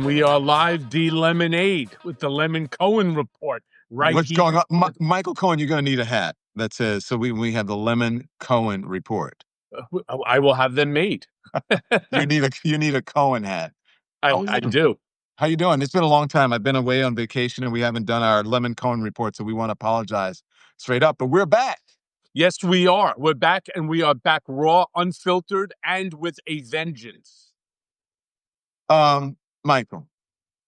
we are live de-lemonade with the Lemon Cohen report. What's going on? Michael Cohen, you're going to need a hat that says, so we have the Lemon Cohen report. I will have them made. You need a Cohen hat. I do. How you doing? It's been a long time. I've been away on vacation and we haven't done our Lemon Cohen report, so we want to apologize straight up, but we're back. Yes, we are. We're back, and we are back raw, unfiltered, and with a vengeance. Michael,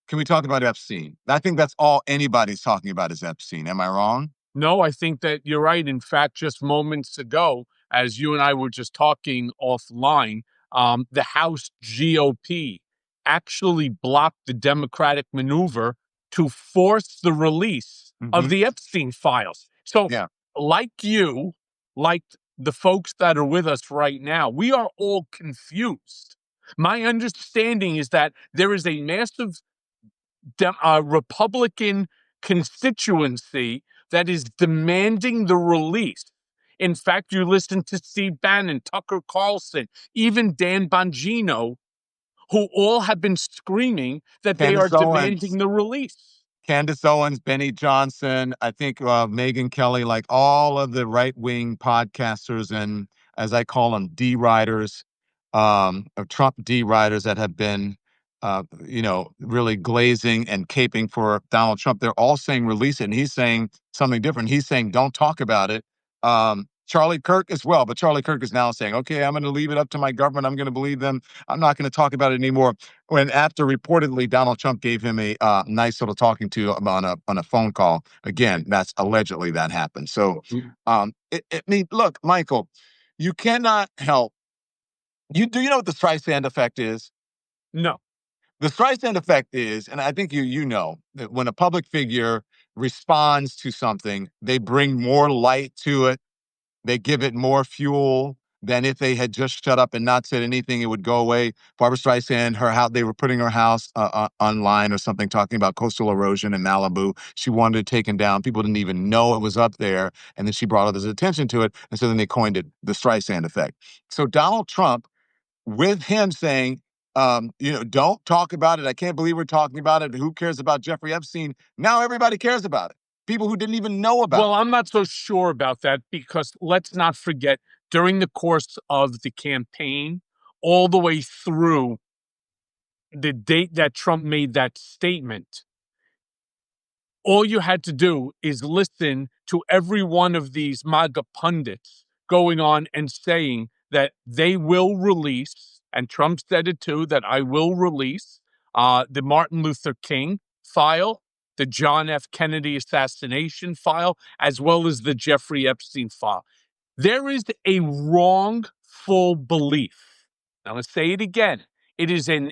can we talk about Epstein? I think that's all anybody's talking about is Epstein. Am I wrong? No, I think that you're right. In fact, just moments ago, as you and I were just talking offline, the House GOP actually blocked the Democratic maneuver to force the release of the Epstein files. So, like you, like the folks that are with us right now, we are all confused. My understanding is that there is a massive Republican constituency that is demanding the release. In fact, you listen to Steve Bannon, Tucker Carlson, even Dan Bongino, who all have been screaming that they are demanding the release. Candace Owens, Benny Johnson, I think Megyn Kelly, like all of the right-wing podcasters and, as I call them, D-riders, Trump D-riders that have been, really glazing and caping for Donald Trump. They're all saying release it, and he's saying something different. He's saying don't talk about it. Charlie Kirk as well, but Charlie Kirk is now saying, okay, I'm going to leave it up to my government. I'm going to believe them. I'm not going to talk about it anymore. When after reportedly Donald Trump gave him a nice little talking to on a phone call. Again, that's allegedly that happened. So, look, Michael, you cannot help. Do you know what the Streisand effect is? No. The Streisand effect is, and I think you know, that when a public figure responds to something, they bring more light to it. They give it more fuel than if they had just shut up and not said anything, it would go away. Barbra Streisand, her house, they were putting her house online or something, talking about coastal erosion in Malibu. She wanted it taken down. People didn't even know it was up there. And then she brought others' attention to it. And so then they coined it the Streisand effect. So Donald Trump, with him saying, don't talk about it. I can't believe we're talking about it. Who cares about Jeffrey Epstein? Now everybody cares about it. People who didn't even know about it. Well, I'm not so sure about that because let's not forget, during the course of the campaign, all the way through the date that Trump made that statement, all you had to do is listen to every one of these MAGA pundits going on and saying that they will release, and Trump said it too, that I will release the Martin Luther King file, the John F. Kennedy assassination file, as well as the Jeffrey Epstein file. There is a wrongful belief. Now, let's say it again. It is in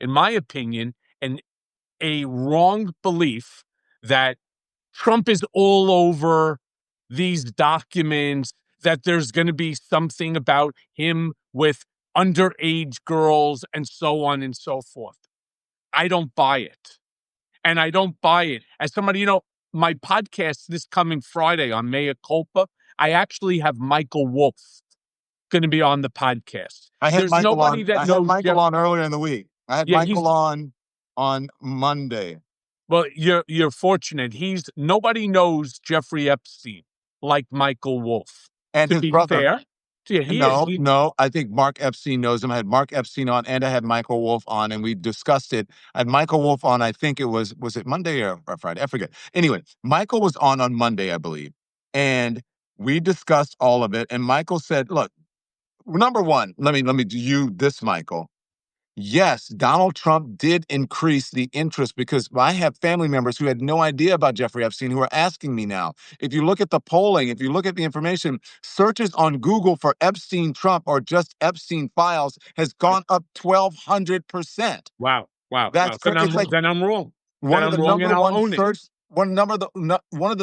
my opinion, a wrong belief that Trump is all over these documents, that there's going to be something about him with underage girls and so on and so forth. I don't buy it. And I don't buy it. As somebody, my podcast this coming Friday on Mea Culpa, I actually have Michael Wolff going to be on the podcast. I had Michael on earlier in the week. I had Michael on Monday. Well, you're fortunate. Nobody knows Jeffrey Epstein like Michael Wolff. And his brother. Fair, No. I think Mark Epstein knows him. I had Mark Epstein on, and I had Michael Wolff on, and we discussed it. I had Michael Wolff on. I think it was it Monday or Friday? I forget. Anyway, Michael was on Monday, I believe, and we discussed all of it. And Michael said, "Look, number one, let me do you this, Michael. Yes, Donald Trump did increase the interest because I have family members who had no idea about Jeffrey Epstein who are asking me now. If you look at the polling, if you look at the information, searches on Google for Epstein Trump or just Epstein files has gone up 1,200%. Wow. That's then I'm wrong. One of the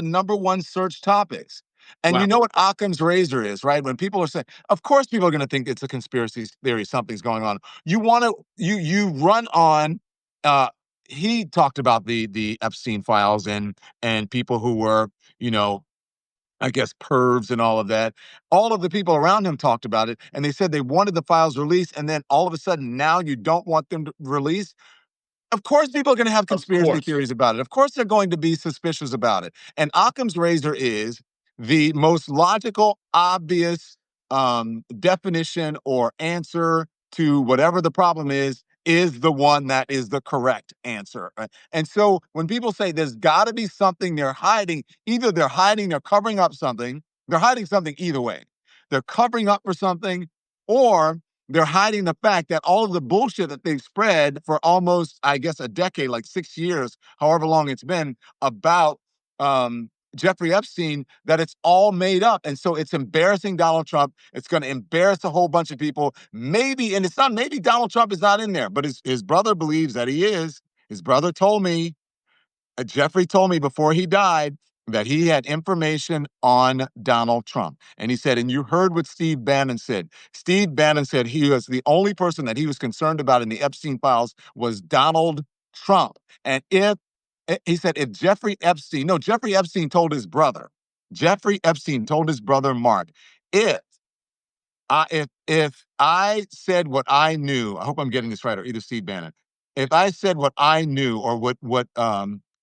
number one search topics. And you know what Occam's razor is, right? When people are saying, of course people are going to think it's a conspiracy theory, something's going on. You run on, he talked about the Epstein files and people who were, I guess, pervs and all of that. All of the people around him talked about it, and they said they wanted the files released, and then all of a sudden now you don't want them to release. Of course, people are going to have conspiracy course. theories about it. Of course, they're going to be suspicious about it. And Occam's razor is the most logical, obvious definition or answer to whatever the problem is the one that is the correct answer. Right? And so when people say there's got to be something they're hiding, either they're hiding, they're covering up something, they're hiding something either way. They're covering up for something, or they're hiding the fact that all of the bullshit that they've spread for almost, I guess, a decade, like 6 years, however long it's been, about Jeffrey Epstein, that it's all made up. And so it's embarrassing Donald Trump. It's going to embarrass a whole bunch of people. Maybe, and it's not, maybe Donald Trump is not in there, but his brother believes that he is. His brother told me, Jeffrey told me before he died that he had information on Donald Trump. And he said, and you heard what Steve Bannon said. Steve Bannon said he was the only person that he was concerned about in the Epstein files was Donald Trump. And he said, if Jeffrey Epstein told his brother, Mark, if if I said what I knew, I hope I'm getting this right, or either Steve Bannon, if I said what I knew or what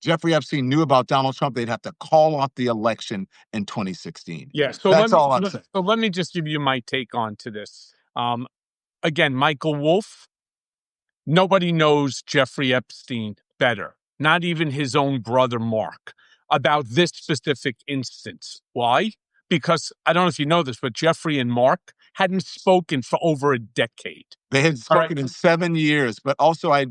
Jeffrey Epstein knew about Donald Trump, they'd have to call off the election in 2016. Yeah. So That's all I'm saying. so let me just give you my take on to this. Again, Michael Wolff, nobody knows Jeffrey Epstein better, not even his own brother, Mark, about this specific instance. Why? Because I don't know if you know this, but Jeffrey and Mark hadn't spoken for over a decade. They had All right. spoken in 7 years, but also I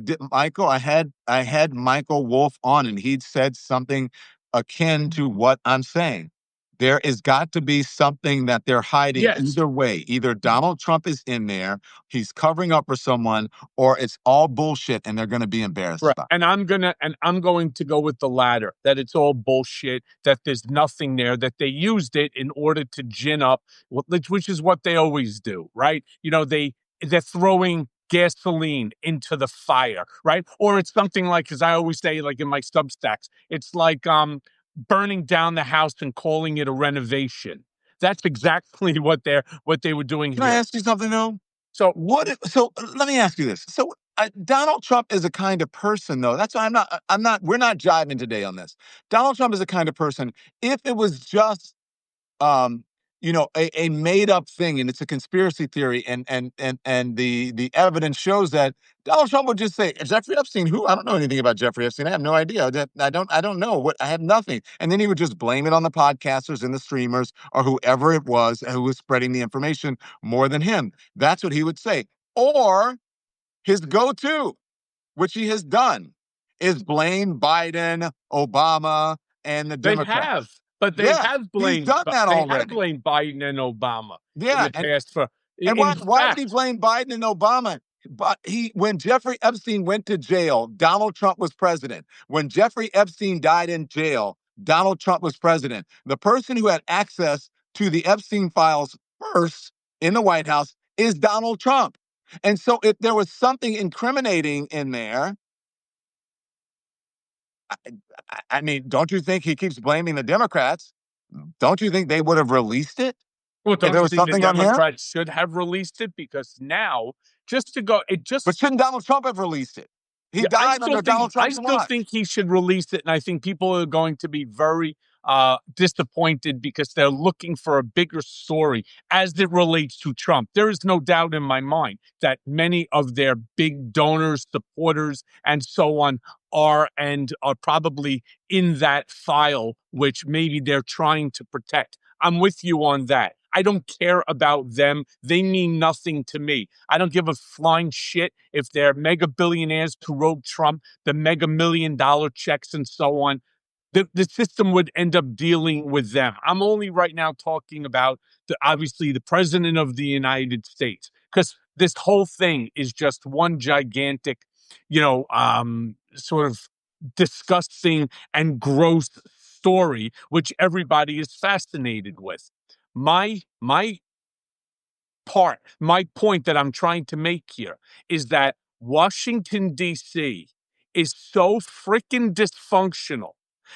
had Michael Wolff on, and he'd said something akin to what I'm saying. There has got to be something that they're hiding. Yes. Either way. Either Donald Trump is in there, he's covering up for someone, or it's all bullshit and they're going to be embarrassed Right. about it. And I'm going to go with the latter, that it's all bullshit, that there's nothing there, that they used it in order to gin up, which is what they always do, right? You know, they're throwing gasoline into the fire, right? Or it's something like, as I always say, like in my Substacks, it's like burning down the house and calling it a renovation. That's exactly what they were doing Can here. I ask you something though? So So let me ask you this. So Donald Trump is a kind of person, though. That's why we're not jiving today on this. Donald Trump is a kind of person. If it was just, um, a made up thing and it's a conspiracy theory, and the evidence shows that, Donald Trump would just say, Jeffrey Epstein, who? I don't know anything about Jeffrey Epstein. I have no idea. I don't know what, I have nothing. And then he would just blame it on the podcasters and the streamers or whoever it was who was spreading the information more than him. That's what he would say. Or his go-to, which he has done, is blame Biden, Obama, and the they Democrats. have. But they have blamed. He's done that They already. have blamed Biden and Obama in Yeah, the past for. and In why would fact, he blame Biden and Obama? But when Jeffrey Epstein went to jail, Donald Trump was president. When Jeffrey Epstein died in jail, Donald Trump was president. The person who had access to the Epstein files first in the White House is Donald Trump. And so if there was something incriminating in there, I mean, don't you think he keeps blaming the Democrats? Don't you think they would have released it well, if don't there you was think the something on him? Democrats should have released it? Because now, just to go, it just. But shouldn't Donald Trump have released it? He Yeah, died under Donald I Trump's still watch. think he should release it, and I think people are going to be very disappointed because they're looking for a bigger story as it relates to Trump. There is no doubt in my mind that many of their big donors, supporters, and so on are probably in that file, which maybe they're trying to protect. I'm with you on that. I don't care about them. They mean nothing to me. I don't give a flying shit if they're mega billionaires who wrote Trump, the mega $1 million checks and so on. The system would end up dealing with them. I'm only right now talking about obviously the president of the United States, because this whole thing is just one gigantic, sort of disgusting and gross story, which everybody is fascinated with. My point that I'm trying to make here is that Washington, D.C. is so freaking dysfunctional.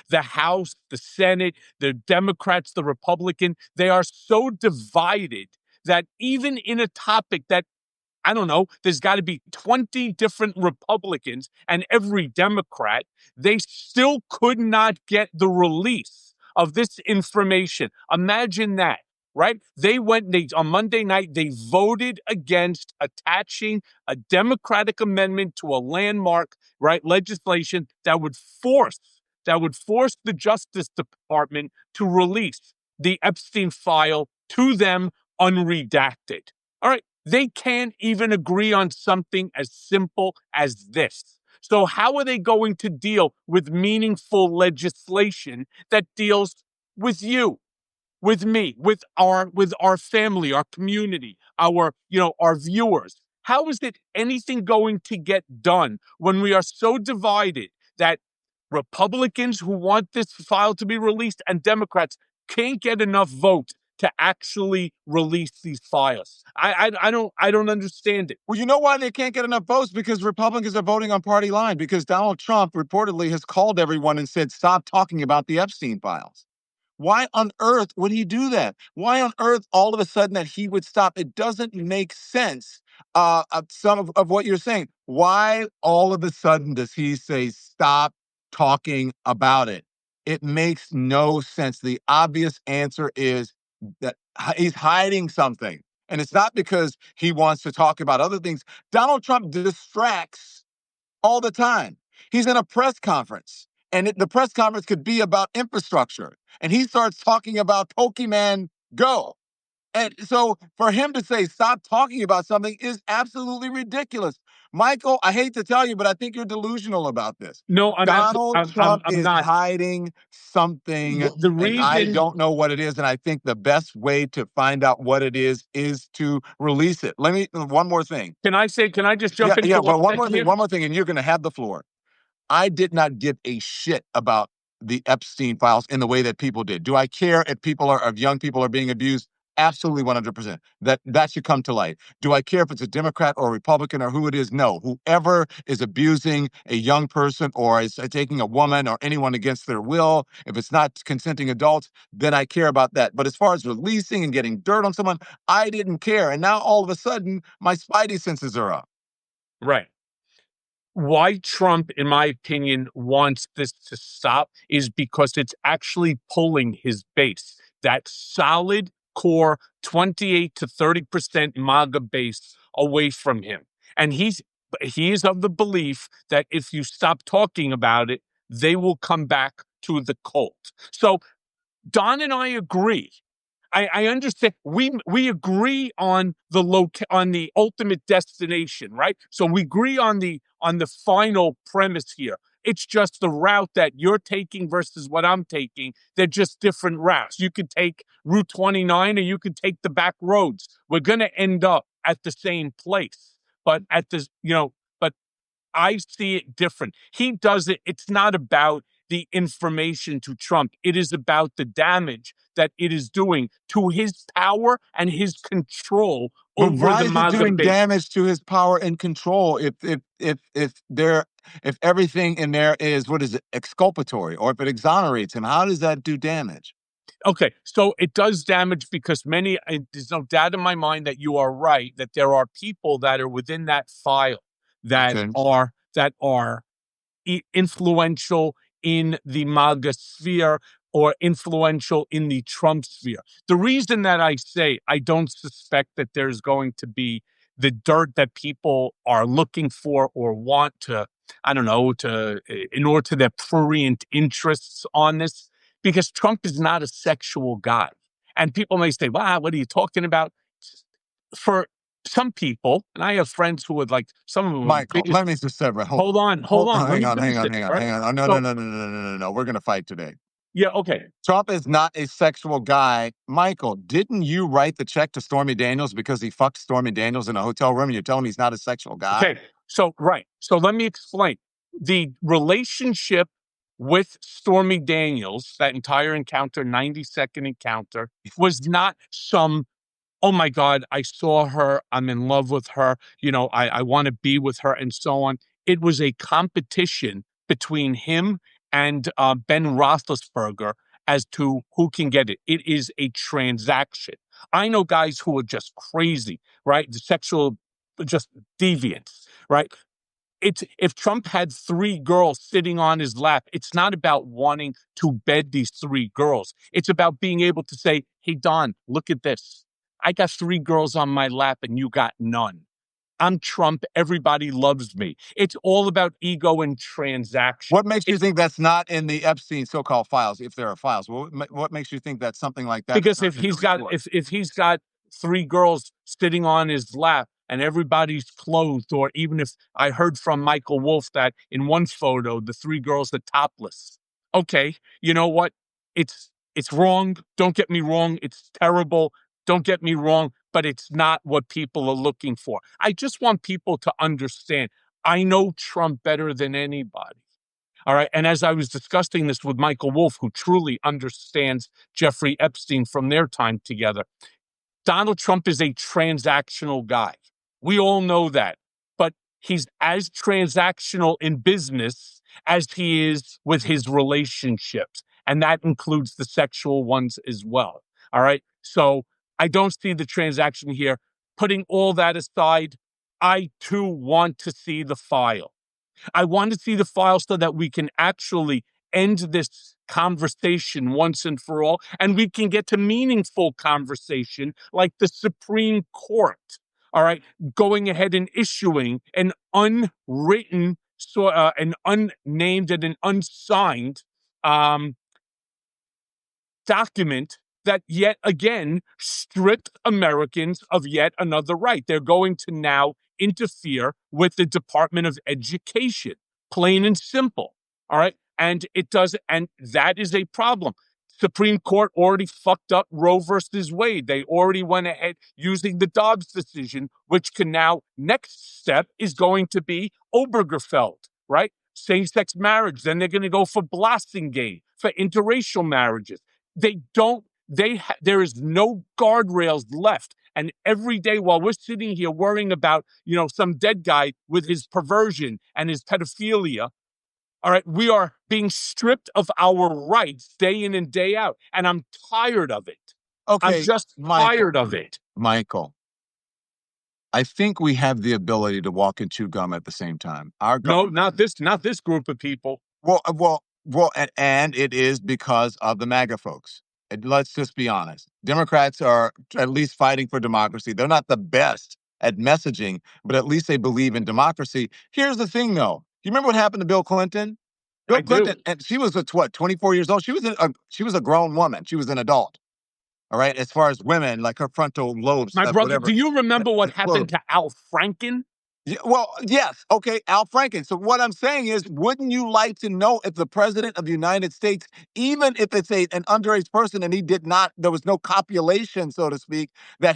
The House, the Senate, the Democrats, the Republican, they are so divided that even in a topic that I don't know, there's got to be 20 different Republicans and every Democrat. They still could not get the release of this information. Imagine that, right? On Monday night, they voted against attaching a Democratic amendment to a landmark, right, legislation that would force the Justice Department to release the Epstein file to them unredacted. All right. They can't even agree on something as simple as this. So how are they going to deal with meaningful legislation that deals with you, with me, with our family, our community, our viewers? How is it anything going to get done when we are so divided that Republicans who want this file to be released and Democrats can't get enough votes to actually release these files? I don't understand it. Well, you know why they can't get enough votes? Because Republicans are voting on party line. Because Donald Trump reportedly has called everyone and said, stop talking about the Epstein files. Why on earth would he do that? Why on earth all of a sudden that he would stop? It doesn't make sense. Some of what you're saying. Why all of a sudden does he say stop talking about it? It makes no sense. The obvious answer is that he's hiding something. And it's not because he wants to talk about other things. Donald Trump distracts all the time. He's in a press conference, and the press conference could be about infrastructure. And he starts talking about Pokemon Go. And so for him to say, stop talking about something is absolutely ridiculous. Michael, I hate to tell you, but I think you're delusional about this. No, Donald Trump I'm is not. hiding something, The and I reason don't know what it is. And I think the best way to find out what it is to release it. One more thing. Can I just Yeah, jump in yeah. for Well, 1 second here? one more thing, and you're going to have the floor. I did not give a shit about the Epstein files in the way that people did. Do I care if young people are being abused? Absolutely 100%. That should come to light. Do I care if it's a Democrat or a Republican or who it is? No. Whoever is abusing a young person or is taking a woman or anyone against their will, if it's not consenting adults, then I care about that. But as far as releasing and getting dirt on someone, I didn't care. And now all of a sudden, my spidey senses are up. Right. Why Trump, in my opinion, wants this to stop is because it's actually pulling his base, that solid core 28 to 30% MAGA base away from him. And he is of the belief that if you stop talking about it, they will come back to the cult. So Don and I agree. I understand. We agree on on the ultimate destination, right? So we agree on the final premise here. It's just the route that you're taking versus what I'm taking. They're just different routes. You could take Route 29 or you could take the back roads. We're going to end up at the same place, but but I see it different. He does it. It's not about the information to Trump. It is about the damage that it is doing to his power and his control But over why the is it MAGA doing base. damage to his power and control if everything in there is what is it, exculpatory, or if it exonerates him? How does that do damage? Okay, so it does damage because there's no doubt in my mind that you are right, that there are people that are within that file that Okay. are influential in the MAGA sphere or influential in the Trump sphere. The reason that I say I don't suspect that there's going to be the dirt that people are looking for or want to, I don't know, in order to their prurient interests on this, because Trump is not a sexual guy. And people may say, wow, what are you talking about? For some people, and I have friends who would like, some of them are Michael, biggest. let me just say, Hold on. Let hang me on, finish hang on, this, hang on, right? hang on. Oh, no, no, So, no, no, no, no, no, no, no. We're gonna fight today. yeah, okay. Trump is not a sexual guy. Michael, didn't you write the check to Stormy Daniels because he fucked Stormy Daniels in a hotel room and you're telling me he's not a sexual guy? Okay. So, right. So let me explain. The relationship with Stormy Daniels, that entire encounter, 90-second encounter, was not some, oh my God, I saw her, I'm in love with her, I want to be with her, and so on. It was a competition between him and Ben Roethlisberger as to who can get it. It is a transaction. I know guys who are just crazy, right? The sexual just deviance, right? It's if Trump had 3 girls sitting on his lap, it's not about wanting to bed these 3 girls. It's about being able to say, hey, Don, look at this. I got 3 girls on my lap and you got none. I'm Trump. Everybody loves me. It's all about ego and transaction. What makes you think that's not in the Epstein so-called files, if there are files? What makes you think that something like that is Because not in the report? if he's got 3 girls sitting on his lap and everybody's clothed, or even if I heard from Michael Wolff that in one photo the 3 girls are topless. Okay, you know what? It's wrong. Don't get me wrong. It's terrible. Don't get me wrong, but it's not what people are looking for. I just want people to understand. I know Trump better than anybody. All right. And as I was discussing this with Michael Wolff, who truly understands Jeffrey Epstein from their time together, Donald Trump is a transactional guy. We all know that. But he's as transactional in business as he is with his relationships. And that includes the sexual ones as well. All right. So I don't see the transaction here. Putting all that aside, I too want to see the file. I want to see the file so that we can actually end this conversation once and for all, and we can get to meaningful conversation like the Supreme Court, all right, going ahead and issuing an unwritten, an unnamed and an unsigned document that yet again stripped Americans of yet another right. They're going to now interfere with the Department of Education, plain and simple. All right. And that is a problem. Supreme Court already fucked up Roe versus Wade. They already went ahead using the Dobbs decision, which can now, next step is going to be Obergefell, right? Same-sex marriage. Then they're going to go for Blasingame, for interracial marriages. There is no guardrails left. And every day while we're sitting here worrying about, some dead guy with his perversion and his pedophilia, all right, we are being stripped of our rights day in and day out. And I'm tired of it. Okay, I'm just tired of it. Michael, I think we have the ability to walk and chew gum at the same time. No, not this group of people. And it is because of the MAGA folks. And let's just be honest. Democrats are at least fighting for democracy. They're not the best at messaging, but at least they believe in democracy. Here's the thing, though. You remember what happened to Bill Clinton? Bill Clinton, and she was 24 years old. She was a grown woman. She was an adult. All right, as far as women, like her frontal lobes. My brother, whatever, do you remember what happened to Al Franken? Yeah, well, yes. Okay, Al Franken. So what I'm saying is, wouldn't you like to know if the president of the United States, even if it's an underage person and there was no copulation, so to speak, that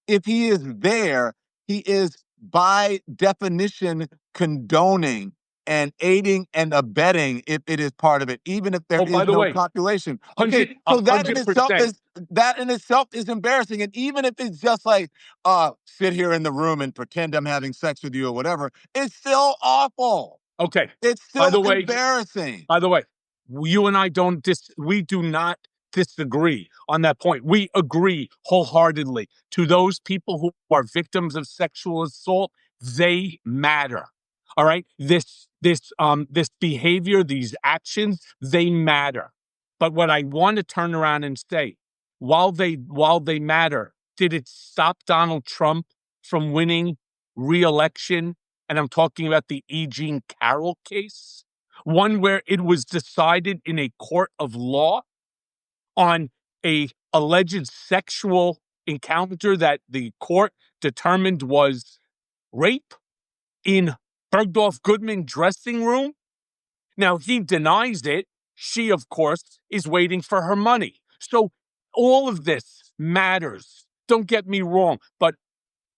if he is there, he is by definition condoning and aiding and abetting if it is part of it, even if there is no copulation. Okay, so that in itself is embarrassing. And even if it's just like, sit here in the room and pretend I'm having sex with you or whatever, it's still awful. Okay. It's still embarrassing. By the way, you and I we do not disagree on that point. We agree wholeheartedly. To those people who are victims of sexual assault, they matter. All right. This behavior, these actions, they matter. But what I want to turn around and say, while they matter, did it stop Donald Trump from winning re-election? And I'm talking about the E. Jean Carroll case, one where it was decided in a court of law on a alleged sexual encounter that the court determined was rape in Bergdorf Goodman dressing room. Now, he denies it. She, of course, is waiting for her money. So all of this matters. Don't get me wrong, but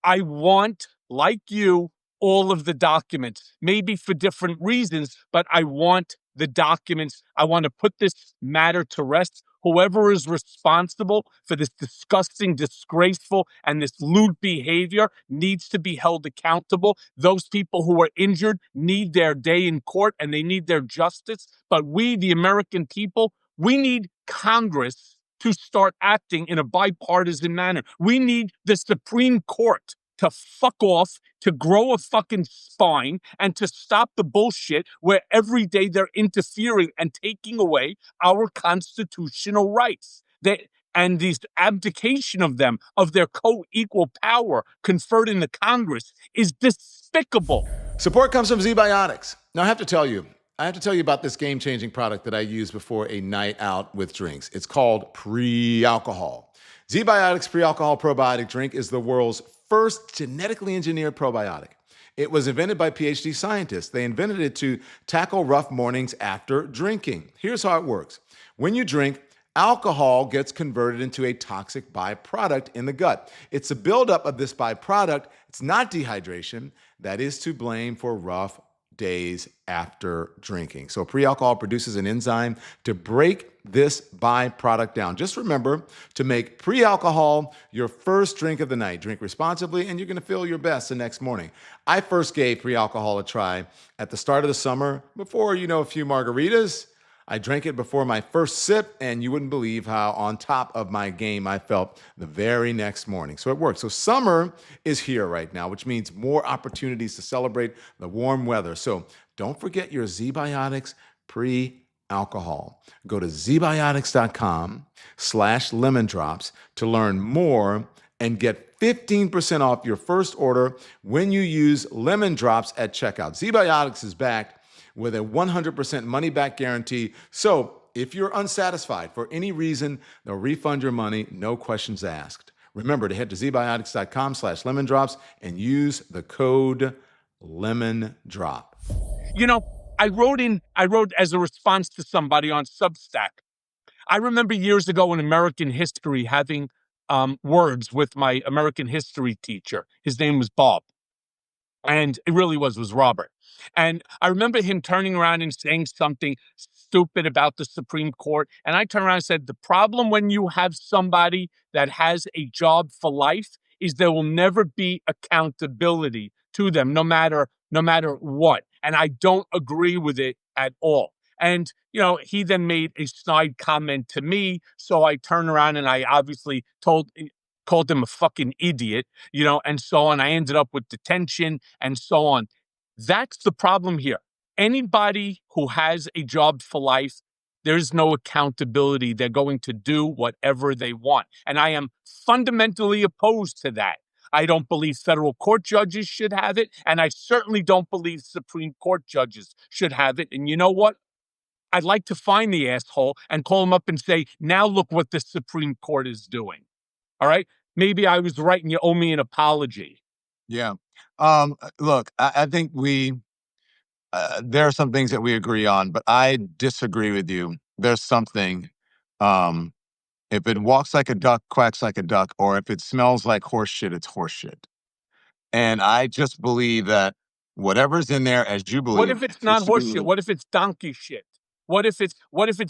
I want, like you, all of the documents, maybe for different reasons, but I want the documents. I want to put this matter to rest. Whoever is responsible for this disgusting, disgraceful, and this lewd behavior needs to be held accountable. Those people who are injured need their day in court and they need their justice. But we, the American people, we need Congress to start acting in a bipartisan manner. We need the Supreme Court to fuck off, to grow a fucking spine, and to stop the bullshit where every day they're interfering and taking away our constitutional rights. And this abdication of them, of their co-equal power conferred in the Congress, is despicable. Support comes from Zbiotics. Now, I have to tell you about this game-changing product that I use before a night out with drinks. It's called pre-alcohol. Zbiotics Pre-Alcohol Probiotic Drink is the world's first genetically engineered probiotic. It was invented by PhD scientists. They invented it to tackle rough mornings after drinking. Here's how it works. When you drink, alcohol gets converted into a toxic byproduct in the gut. It's a buildup of this byproduct. It's not dehydration that is to blame for rough days after drinking. So pre-alcohol produces an enzyme to break this byproduct down. Just remember to make pre-alcohol your first drink of the night. Drink responsibly and you're going to feel your best the next morning. I first gave pre-alcohol a try at the start of the summer before, a few margaritas. I drank it before my first sip, and you wouldn't believe how on top of my game I felt the very next morning. So it worked. So summer is here right now, which means more opportunities to celebrate the warm weather. So don't forget your Zbiotics pre-alcohol. Go to zbiotics.com/lemondrops to learn more and get 15% off your first order when you use Lemon Drops at checkout. Zbiotics is backed with a 100% money-back guarantee. So if you're unsatisfied for any reason, they'll refund your money, no questions asked. Remember to head to zbiotics.com/lemondrops and use the code LEMONDROP. I wrote as a response to somebody on Substack. I remember years ago in American history having words with my American history teacher. His name was Bob. And it really was Robert. And I remember him turning around and saying something stupid about the Supreme Court. And I turned around and said, the problem when you have somebody that has a job for life is there will never be accountability to them, no matter what. And I don't agree with it at all. And, he then made a snide comment to me. So I turned around and I obviously called him a fucking idiot, and so on. I ended up with detention and so on. That's the problem here. Anybody who has a job for life, there's no accountability. They're going to do whatever they want. And I am fundamentally opposed to that. I don't believe federal court judges should have it. And I certainly don't believe Supreme Court judges should have it. And you know what? I'd like to find the asshole and call him up and say, now look what the Supreme Court is doing. All right. Maybe I was right and you owe me an apology. Yeah. Look, I think there are some things that we agree on, but I disagree with you. There's something, if it walks like a duck, quacks like a duck, or if it smells like horse shit, it's horse shit. And I just believe that whatever's in there, as you believe. What if it's not horse shit? What if it's donkey shit? What if it's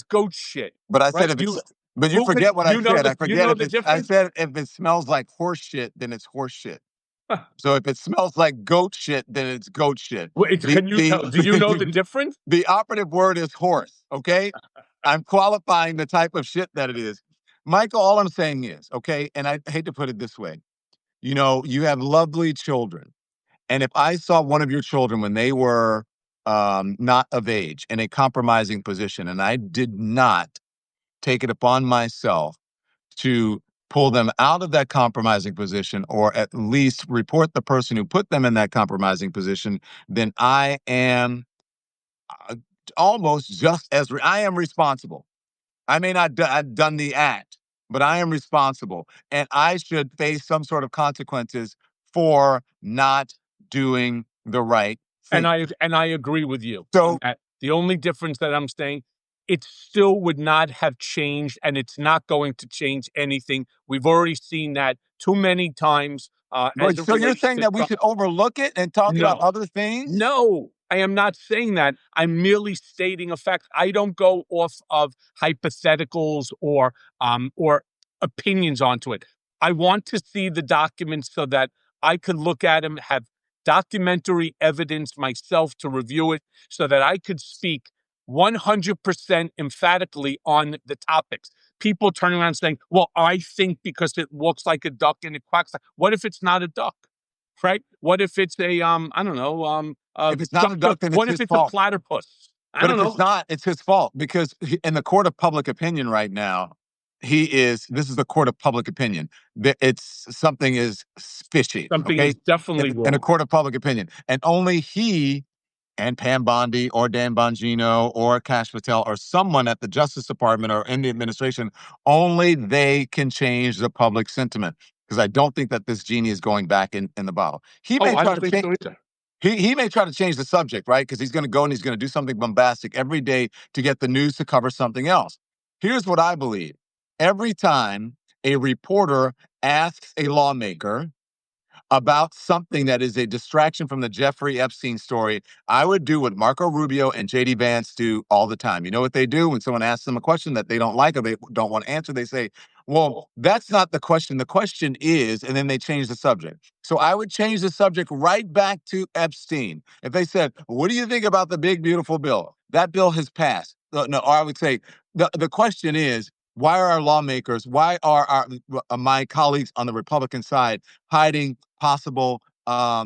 goat shit? But I said, right? But you forget what I said. I forget I said if it smells like horse shit, then it's horse shit. So if it smells like goat shit, then it's goat shit. Wait, do you know the difference? The operative word is horse, okay? I'm qualifying the type of shit that it is. Michael, all I'm saying is, okay, and I hate to put it this way, you have lovely children. And if I saw one of your children when they were not of age in a compromising position, and I did not take it upon myself to pull them out of that compromising position, or at least report the person who put them in that compromising position, then I am almost just as I am responsible. I may not have done the act, but I am responsible, and I should face some sort of consequences for not doing the right thing. And I agree with you. So the only difference that I'm saying, it still would not have changed, and it's not going to change anything. We've already seen that too many times. So you're saying that we should overlook it and talk about other things? No, I am not saying that. I'm merely stating a fact. I don't go off of hypotheticals or opinions onto it. I want to see the documents so that I could look at them, have documentary evidence myself to review it, so that I could speak 100% emphatically on the topics. People turning around saying, well, I think because it looks like a duck and it quacks. What if it's not a duck? right? What if it's a I don't know, If it's not a duck, then it's what if his it's fault. a platypus? I But don't if it's know. not, it's his fault because in the court of public opinion right now, this is the court of public opinion. It's something is fishy, Something okay? is definitely In a wrong. court of public opinion. And only he and Pam Bondi or Dan Bongino or Kash Patel or someone at the Justice Department or in the administration, only they can change the public sentiment. Because I don't think that this genie is going back in the bottle. He may I try don't to think change. so either. He may try to change the subject, right? Because he's going to go and he's going to do something bombastic every day to get the news to cover something else. Here's what I believe. Every time a reporter asks a lawmaker about something that is a distraction from the Jeffrey Epstein story, I would do what Marco Rubio and JD Vance do all the time. You know what they do when someone asks them a question that they don't like or they don't want to answer? They say, well, that's not the question. The question is, and then they change the subject. So I would change the subject right back to Epstein. If they said, what do you think about the big, beautiful bill? That bill has passed. No, or I would say, the question is, why are our lawmakers, why are my colleagues on the Republican side hiding possible uh,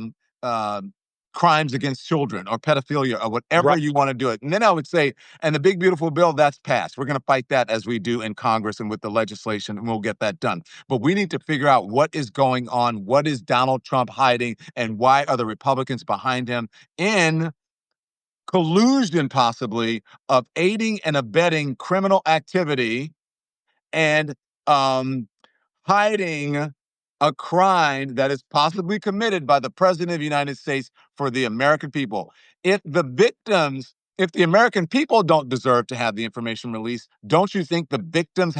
crimes against children or pedophilia or whatever Right. you want to do it? And then I would say, and the big, beautiful bill, that's passed. We're going to fight that as we do in Congress and with the legislation, and we'll get that done. But we need to figure out what is going on. What is Donald Trump hiding? And why are the Republicans behind him in collusion, possibly, of aiding and abetting criminal activity and hiding a crime that is possibly committed by the president of the United States for the American people. If the American people don't deserve to have the information released, don't you think the victims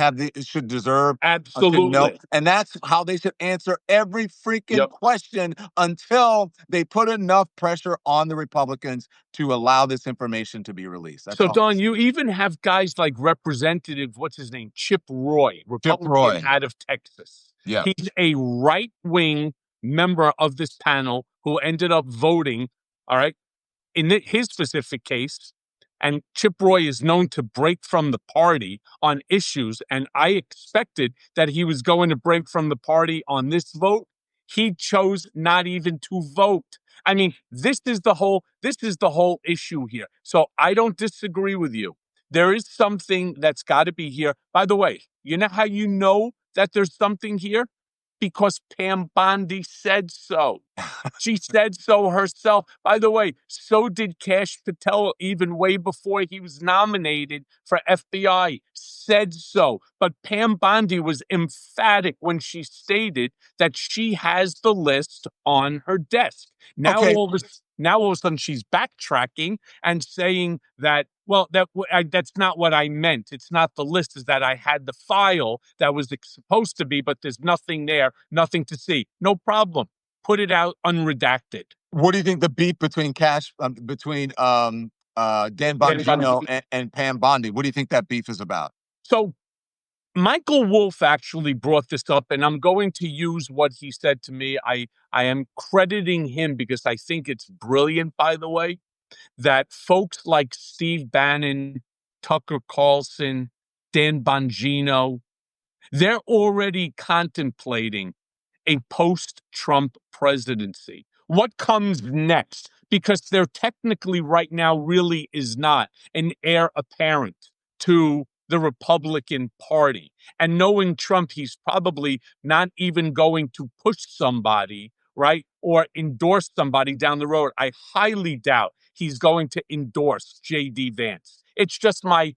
should deserve to know? Absolutely. And that's how they should answer every freaking Yep. question until they put enough pressure on the Republicans to allow this information to be released. That's So, all. Don, you even have guys like Representative, what's his name? Chip Roy, Republican out of Texas. Yeah. He's a right-wing member of this panel who ended up voting, all right, in his specific case. And Chip Roy is known to break from the party on issues. And I expected that he was going to break from the party on this vote. He chose not even to vote. I mean, this is the whole issue here. So I don't disagree with you. There is something that's got to be here. By the way, you know how you know that there's something here? Because Pam Bondi said so. She said so herself. By the way, so did Kash Patel even way before he was nominated for FBI. Said so. But Pam Bondi was emphatic when she stated that she has the list on her desk. Now, Okay. now all of a sudden she's backtracking and saying that, well, that's not what I meant. It's not the list. Is that I had the file that was supposed to be, but there's nothing there, nothing to see. No problem. Put it out unredacted. What do you think the beef between Dan Bongino and Pam Bondi? What do you think that beef is about? So Michael Wolff actually brought this up, and I'm going to use what he said to me. I am crediting him because I think it's brilliant, by the way, that folks like Steve Bannon, Tucker Carlson, Dan Bongino, they're already contemplating a post-Trump presidency. What comes next? Because there technically right now really is not an heir apparent to the Republican Party. And knowing Trump, he's probably not even going to push somebody, right, or endorse somebody down the road. I highly doubt he's going to endorse J.D. Vance. It's just my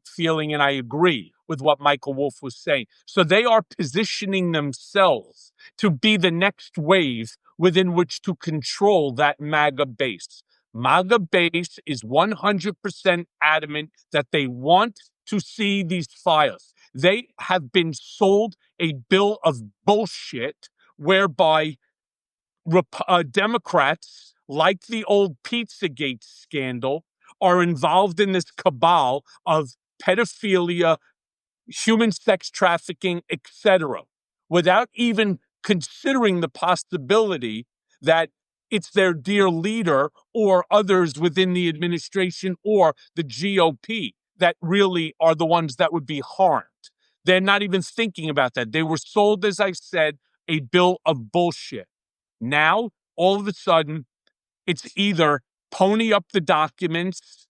feeling, and I agree with what Michael Wolff was saying. So they are positioning themselves to be the next wave within which to control that MAGA base. MAGA base is 100% adamant that they want to see these files. They have been sold a bill of bullshit whereby Democrats, like the old Pizzagate scandal, are involved in this cabal of pedophilia, human sex trafficking, etc., without even considering the possibility that it's their dear leader or others within the administration or the GOP that really are the ones that would be harmed. They're not even thinking about that. They were sold, as I said, a bill of bullshit. Now, all of a sudden, it's either pony up the documents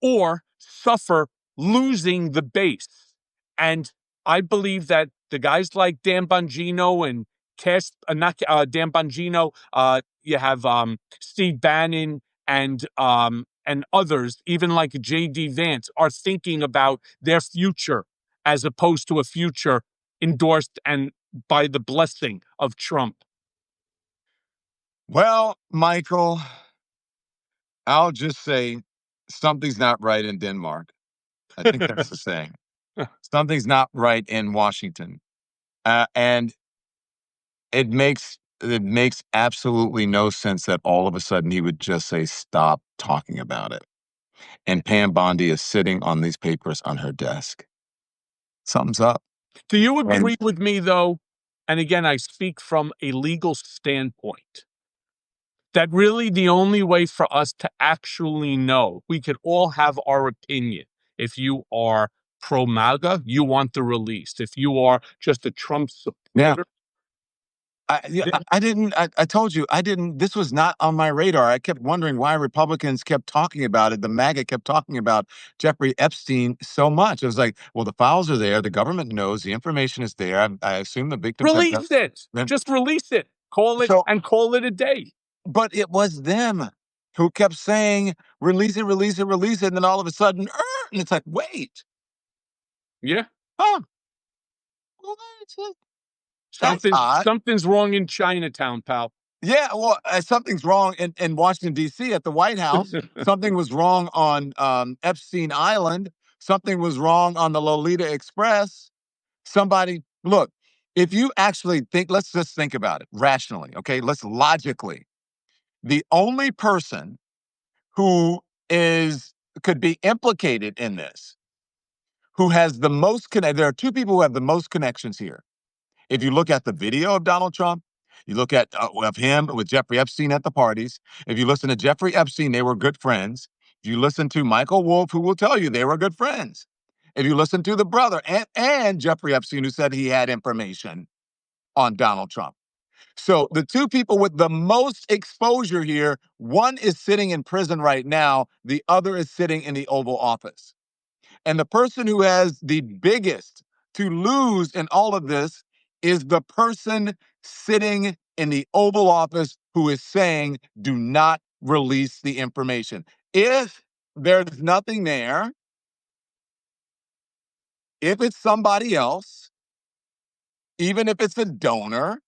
or suffer losing the base. And I believe that the guys like Dan Bongino and Dan Bongino, you have Steve Bannon and others, even like J.D. Vance, are thinking about their future as opposed to a future endorsed and by the blessing of Trump. Well, Michael, I'll just say something's not right in Denmark. I think that's the saying. Something's not right in Washington. And it makes absolutely no sense that all of a sudden he would just say, stop talking about it. And Pam Bondi is sitting on these papers on her desk. Something's up. Do you And agree with me, though? And again, I speak from a legal standpoint, that really the only way for us to actually know, we could all have our opinion. If you are pro MAGA, you want the release. If you are just a Trump supporter, I didn't, I told you, I didn't, this was not on my radar. I kept wondering why Republicans kept talking about it. The MAGA kept talking about Jeffrey Epstein so much. It was like, well, the files are there. The government knows the information is there. I assume the victims have release it. Just release it. Call it a day. But it was them who kept saying, release it, release it, release it. And then all of a sudden, and it's like, wait. Yeah. Huh. Something's wrong in Chinatown, pal. Yeah, well, something's wrong in Washington, D.C. at the White House. Something was wrong on Epstein Island. Something was wrong on the Lolita Express. Look, if you actually think, let's just think about it rationally, okay? Let's logically. The only person who could be implicated in this, who has the most there are two people who have the most connections here. If you look at the video of Donald Trump, you look at of him with Jeffrey Epstein at the parties. If you listen to Jeffrey Epstein, they were good friends. If you listen to Michael Wolff, who will tell you they were good friends. If you listen to the brother and Jeffrey Epstein, who said he had information on Donald Trump. So the two people with the most exposure here, one is sitting in prison right now. The other is sitting in the Oval Office. And the person who has the biggest to lose in all of this is the person sitting in the Oval Office who is saying, do not release the information. If there's nothing there, if it's somebody else, even if it's a donor,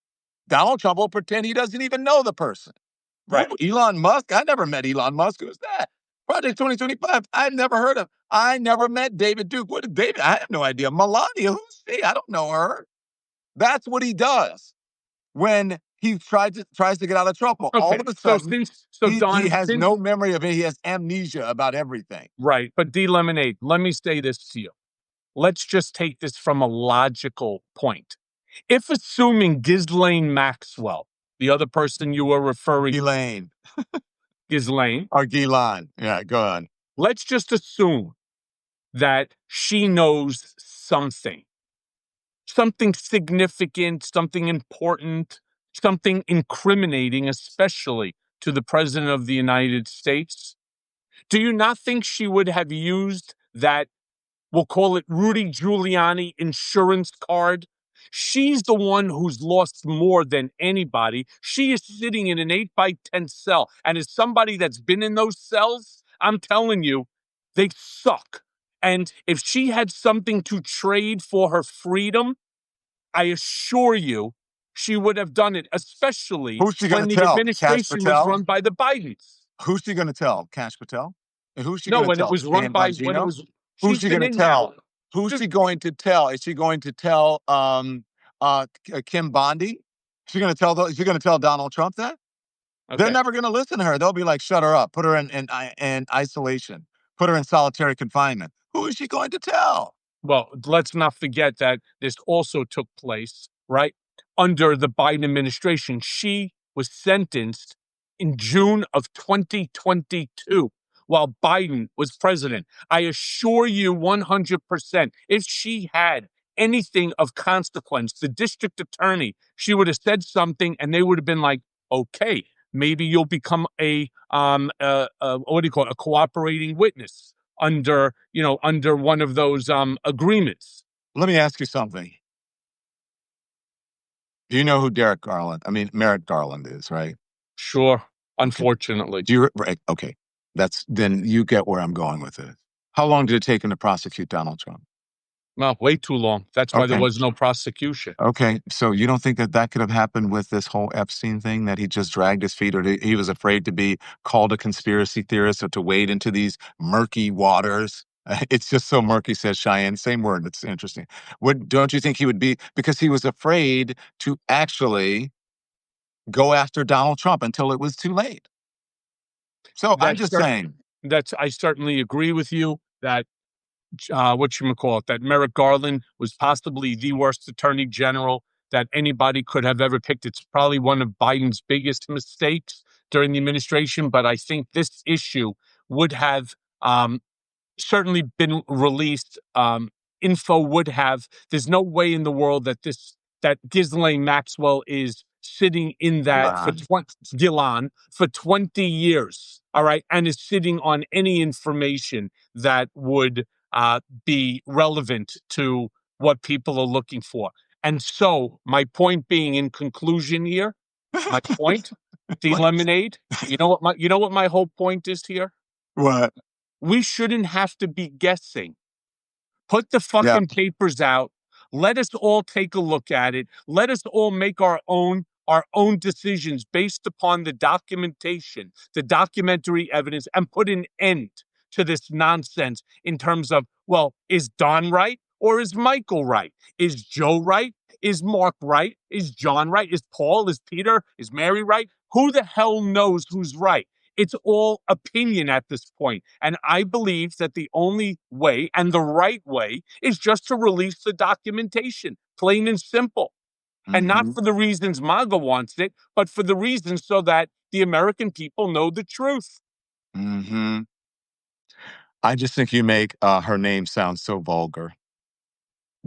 Donald Trump will pretend he doesn't even know the person. Right. Oh, Elon Musk? I never met Elon Musk. Who's that? Project 2025. I never heard of. I never met David Duke. What is David? I have no idea. Melania, who's she? I don't know her. That's what he does when he tries to get out of trouble. Okay. All of a sudden, he has no memory of it. He has amnesia about everything. Right. But D Lemonade, let me say this to you. Let's just take this from a logical point. If assuming Ghislaine Maxwell, the other person you were referring to, Ghislaine. Or Ghislaine. Yeah, go on. Let's just assume that she knows something significant, something important, something incriminating, especially to the President of the United States. Do you not think she would have used that, we'll call it Rudy Giuliani insurance card? She's the one who's lost more than anybody. She is sitting in an 8x10 cell. And as somebody that's been in those cells, I'm telling you, they suck. And if she had something to trade for her freedom, I assure you, she would have done it, especially when the administration was run by the Bidens. Who's she going to tell? Cash Patel? And who's she going to tell? No, when it was run by, when it was, who's she going to tell? Who's she going to tell? Is she going to tell Kim Bondi? Is she going to tell Donald Trump that? Okay. They're never going to listen to her. They'll be like, shut her up. Put her in isolation. Put her in solitary confinement. Who is she going to tell? Well, let's not forget that this also took place, right, under the Biden administration. She was sentenced in June of 2022 while Biden was president. I assure you 100%, if she had anything of consequence. The district attorney, she would have said something and they would have been like, okay, maybe you'll become a what do you call it, a cooperating witness under one of those agreements. Let me ask you something. Do you know who Merrick Garland is, right? Sure. Okay. Unfortunately. Right, okay. Then you get where I'm going with it. How long did it take him to prosecute Donald Trump? Well, way too long. That's why there Okay. was no prosecution. Okay, so you don't think that could have happened with this whole Epstein thing, that he just dragged his feet, or he was afraid to be called a conspiracy theorist, or to wade into these murky waters? It's just so murky, says Cheyenne. Same word. It's interesting. Don't you think he would be, because he was afraid to actually go after Donald Trump until it was too late? So I'm just saying. I certainly agree with you that that Merrick Garland was possibly the worst attorney general that anybody could have ever picked. It's probably one of Biden's biggest mistakes during the administration, but I think this issue would have certainly been released. Info would have. There's no way in the world that Ghislaine Maxwell is sitting in that Ghislaine for 20 years. All right, and is sitting on any information that would be relevant to what people are looking for. And so, my point being, in conclusion here, my point, the lemonade. You know what my whole point is here. What? We shouldn't have to be guessing. Put the fucking papers out. Let us all take a look at it. Let us all make our own decisions based upon the documentation, the documentary evidence, and put an end to this nonsense in terms of, well, is Don right or is Michael right? Is Joe right? Is Mark right? Is John right? Is Paul? Is Peter? Is Mary right? Who the hell knows who's right? It's all opinion at this point. And I believe that the only way and the right way is just to release the documentation, plain and simple. And not for the reasons MAGA wants it, but for the reasons so that the American people know the truth. Mm-hmm. I just think you make her name sound so vulgar.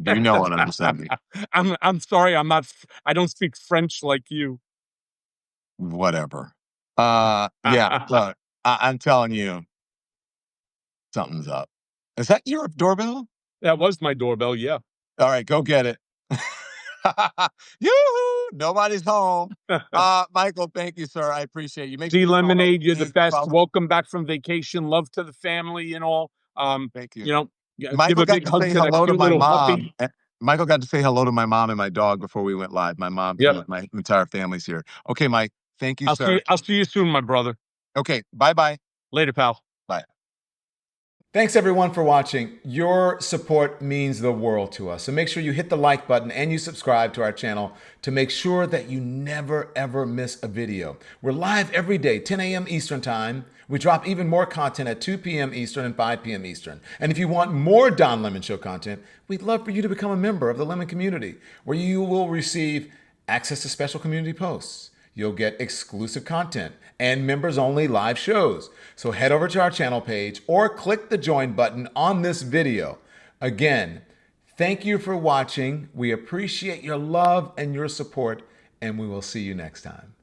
Do you know what I'm saying? I'm sorry, I don't speak French like you. Whatever. Yeah, look, I'm telling you, something's up. Is that your doorbell? That was my doorbell, yeah. All right, go get it. Yoo-hoo! Nobody's home. Michael, thank you, sir. I appreciate you. Make sure you Lemonade, you're the best. Welcome back from vacation. Love to the family and all. Thank you. You know, Michael give a big hug to that cute little puppy. Michael got to say hello to my mom and my dog before we went live. My mom, my entire family's here. Okay, Mike. Thank you, sir. I'll see you soon, my brother. Okay, bye-bye. Later, pal. Bye. Thanks everyone for watching. Your support means the world to us. So make sure you hit the like button and you subscribe to our channel to make sure that you never ever miss a video. We're live every day, 10 a.m. Eastern time. We drop even more content at 2 p.m. Eastern and 5 p.m. Eastern. And if you want more Don Lemon Show content, we'd love for you to become a member of the Lemon community, where you will receive access to special community posts. You'll get exclusive content and members-only live shows. So head over to our channel page or click the join button on this video. Again, thank you for watching. We appreciate your love and your support, and we will see you next time.